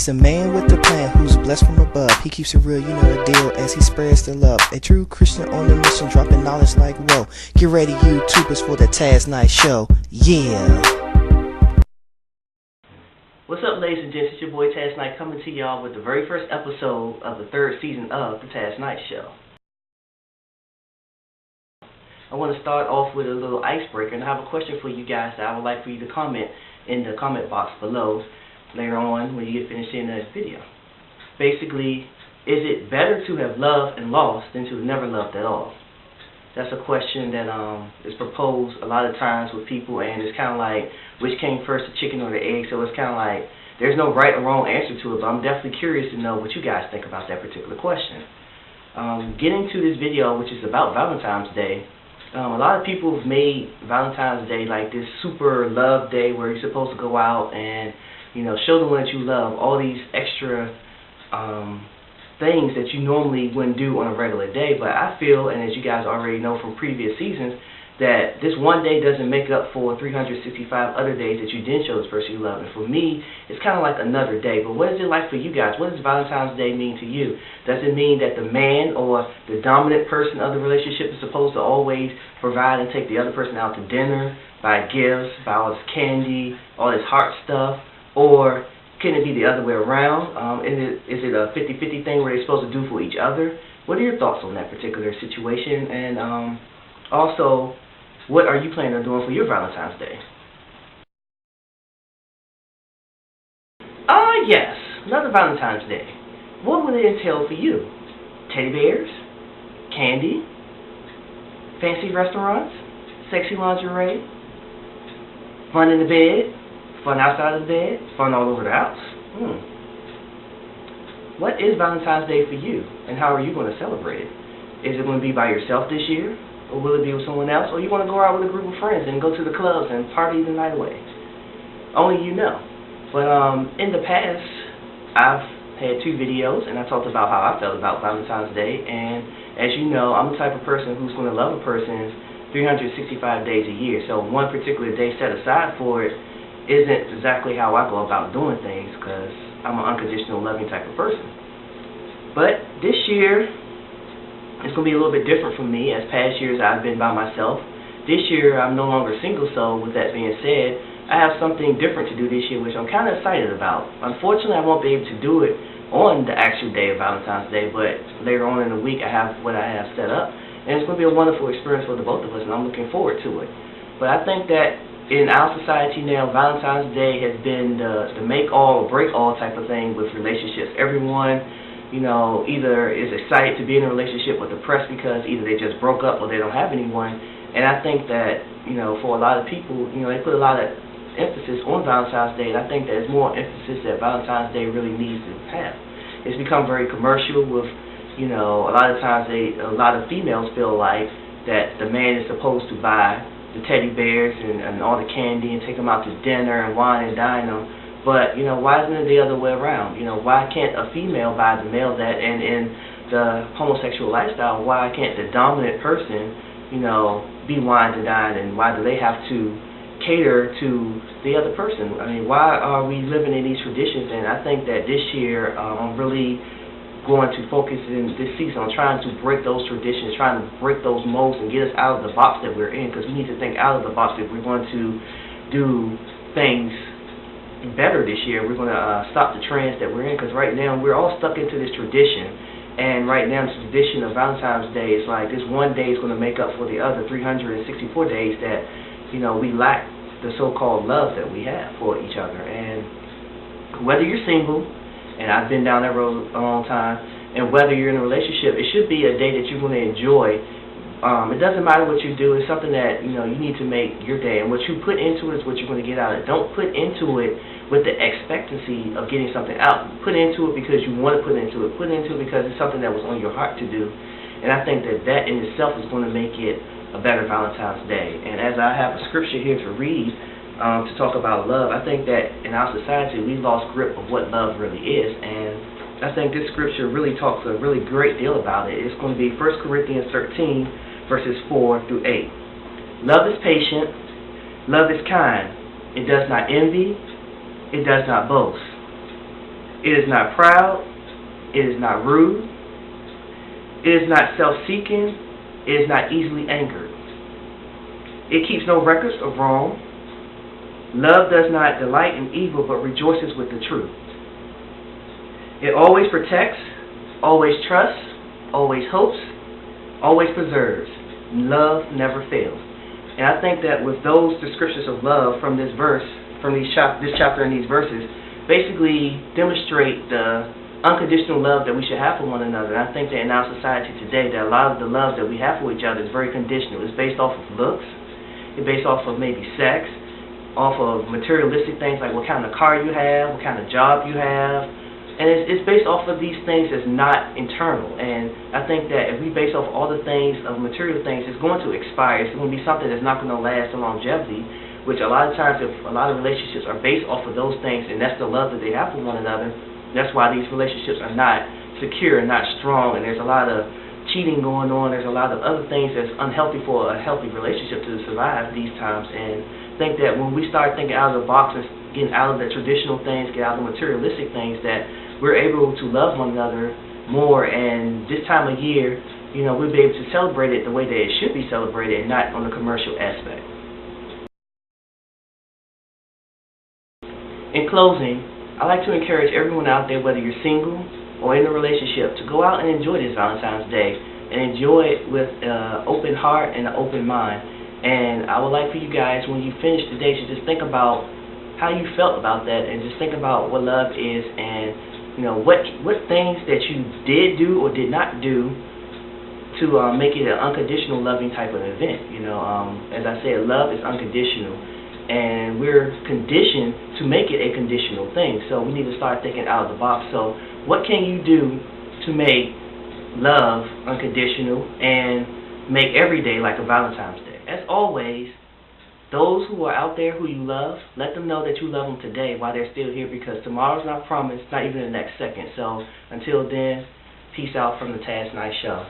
He's a man with a plan who's blessed from above. He keeps it real, you know the deal, as he spreads the love. A true Christian on the mission, dropping knowledge like whoa. Get ready, YouTubers, for the Tazz Night Show. Yeah. What's up, ladies and gents? It's your boy Tazz Night coming to y'all with the very first episode of the third season of the Tazz Night Show. I want to start off with a little icebreaker, and I have a question for you guys that I would like for you to comment in the comment box below later on when you get finished seeing this video. Basically, is it better to have loved and lost than to have never loved at all? That's a question that is proposed a lot of times with people, and it's kind of like, which came first, the chicken or the egg? So it's kind of like, there's no right or wrong answer to it, but I'm definitely curious to know what you guys think about that particular question. Getting to this video, which is about Valentine's Day, a lot of people have made Valentine's Day like this super love day where you're supposed to go out and, you know, show the one that you love all these extra things that you normally wouldn't do on a regular day. But I feel, and as you guys already know from previous seasons, that this one day doesn't make up for 365 other days that you didn't show this person you love. And for me, it's kind of like another day. But what is it like for you guys? What does Valentine's Day mean to you? Does it mean that the man or the dominant person of the relationship is supposed to always provide and take the other person out to dinner, buy gifts, buy all this candy, all this heart stuff? Or can it be the other way around? Is it a 50-50 thing where they're supposed to do for each other? What are your thoughts on that particular situation? And also, what are you planning on doing for your Valentine's Day? Yes, another Valentine's Day. What would it entail for you? Teddy bears? Candy? Fancy restaurants? Sexy lingerie? Fun in the bed? Fun outside of the bed? Fun all over the house? What is Valentine's Day for you, and how are you going to celebrate it? Is it going to be by yourself this year? Or will it be with someone else? Or you want to go out with a group of friends and go to the clubs and party the night away? Only you know. But in the past, I've had 2 videos, and I talked about how I felt about Valentine's Day. And as you know, I'm the type of person who's going to love a person 365 days a year. So one particular day set aside for it isn't exactly how I go about doing things, because I'm an unconditional loving type of person. But this year, it's going to be a little bit different for me. As past years I've been by myself. This year I'm no longer single, so with that being said, I have something different to do this year, which I'm kind of excited about. Unfortunately, I won't be able to do it on the actual day of Valentine's Day, but later on in the week I have what I have set up. And it's going to be a wonderful experience for the both of us, and I'm looking forward to it. But I think that in our society now, Valentine's Day has been the make all or break all type of thing with relationships. Everyone, you know, either is excited to be in a relationship or depressed because either they just broke up or they don't have anyone. And I think that, you know, for a lot of people, you know, they put a lot of emphasis on Valentine's Day, and I think there's more emphasis that Valentine's Day really needs to have. It's become very commercial with, you know, a lot of times a lot of females feel like that the man is supposed to buy the teddy bears and all the candy and take them out to dinner and wine and dine them. But, you know, why isn't it the other way around? You know, why can't a female buy the male that? And in the homosexual lifestyle, why can't the dominant person, you know, be wine and dine? And why do they have to cater to the other person? I mean, why are we living in these traditions? And I think that this year I'm really going to focus in this season on trying to break those traditions, trying to break those molds and get us out of the box that we're in, because we need to think out of the box if we're going to do things better this year. We're going to stop the trends that we're in, because right now we're all stuck into this tradition, and right now the tradition of Valentine's Day is like this one day is going to make up for the other 364 days that, you know, we lack the so-called love that we have for each other. And whether you're single, and I've been down that road a long time, and whether you're in a relationship, it should be a day that you're going to enjoy. It doesn't matter what you do. It's something that, you know, you need to make your day, and what you put into it is what you're going to get out of it. Don't put into it with the expectancy of getting something out. Put into it because you want to put into it. Put into it because it's something that was on your heart to do. And I think that that in itself is going to make it a better Valentine's Day. And as I have a scripture here to read to talk about love, I think that in our society we lost grip of what love really is. And I think this scripture really talks a really great deal about it. It's going to be 1 Corinthians 13, verses 4 through 8. Love is patient. Love is kind. It does not envy. It does not boast. It is not proud. It is not rude. It is not self-seeking. It is not easily angered. It keeps no records of wrong. Love does not delight in evil, but rejoices with the truth. It always protects, always trusts, always hopes, always preserves. Love never fails. And I think that with those descriptions of love from this verse, from this chapter and these verses, basically demonstrate the unconditional love that we should have for one another. And I think that in our society today, that a lot of the love that we have for each other is very conditional. It's based off of looks. It's based off of maybe sex, off of materialistic things like what kind of car you have, what kind of job you have. And it's based off of these things that's not internal. And I think that if we base off all the things of material things, it's going to expire. It's going to be something that's not going to last a longevity, which a lot of times if a lot of relationships are based off of those things, and that's the love that they have for one another, that's why these relationships are not secure and not strong. And there's a lot of cheating going on. There's a lot of other things that's unhealthy for a healthy relationship to survive these times. And I think that when we start thinking out of the box and getting out of the traditional things, get out of the materialistic things, that we're able to love one another more, and this time of year, we'll be able to celebrate it the way that it should be celebrated and not on the commercial aspect. In closing, I'd like to encourage everyone out there, whether you're single or in a relationship, to go out and enjoy this Valentine's Day and enjoy it with an open heart and an open mind. And I would like for you guys, when you finish the day, to just think about how you felt about that, and just think about what love is, and what things that you did do or did not do to make it an unconditional loving type of event. As I said, love is unconditional, and we're conditioned to make it a conditional thing. So we need to start thinking out of the box. So what can you do to make love unconditional and make every day like a Valentine's Day? As always, those who are out there who you love, let them know that you love them today while they're still here, because tomorrow's not promised, not even the next second. So until then, peace out from the Tazz Night Show.